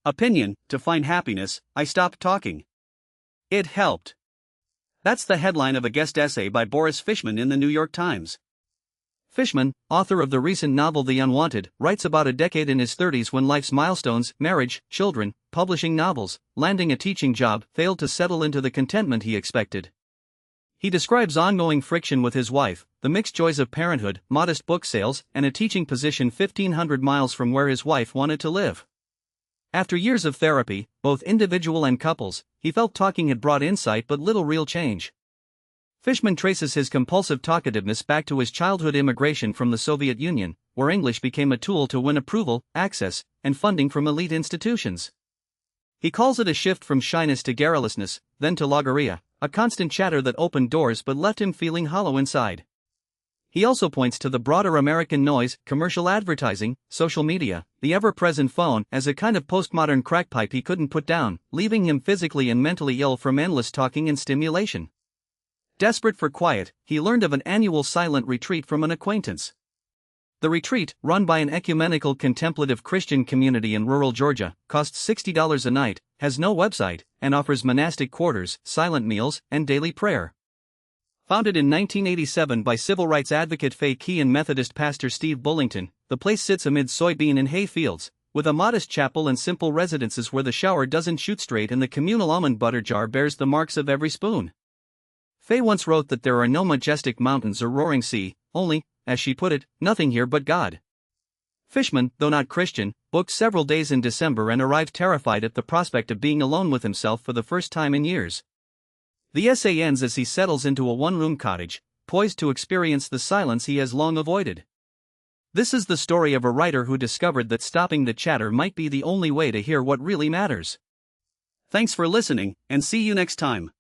Opinion: to find happiness, I stopped talking. It helped. That's the headline of a guest essay by Boris Fishman in the New York Times. Fishman, author of the recent novel The Unwanted, writes about a decade in his 30s when life's milestones, marriage, children, publishing novels, landing a teaching job, failed to settle into the contentment he expected. He describes ongoing friction with his wife, the mixed joys of parenthood, modest book sales, and a teaching position 1,500 miles from where his wife wanted to live. After years of therapy, both individual and couples, he felt talking had brought insight but little real change. Fishman traces his compulsive talkativeness back to his childhood immigration from the Soviet Union, where English became a tool to win approval, access, and funding from elite institutions. He calls it a shift from shyness to garrulousness, then to logorrhea, a constant chatter that opened doors but left him feeling hollow inside. He also points to the broader American noise, commercial advertising, social media, the ever-present phone as a kind of postmodern crackpipe he couldn't put down, leaving him physically and mentally ill from endless talking and stimulation. Desperate for quiet, he learned of an annual silent retreat from an acquaintance. The retreat, run by an ecumenical contemplative Christian community in rural Georgia, costs $60 a night, has no website, and offers monastic quarters, silent meals, and daily prayer. Founded in 1987 by civil rights advocate Faye Key and Methodist pastor Steve Bullington, the place sits amid soybean and hay fields, with a modest chapel and simple residences where the shower doesn't shoot straight and the communal almond butter jar bears the marks of every spoon. Faye once wrote that there are no majestic mountains or roaring sea, only, as she put it, nothing here but God. Fishman, though not Christian, booked several days in December and arrived terrified at the prospect of being alone with himself for the first time in years. The essay ends as he settles into a one-room cottage, poised to experience the silence he has long avoided. This is the story of a writer who discovered that stopping the chatter might be the only way to hear what really matters. Thanks for listening, and see you next time.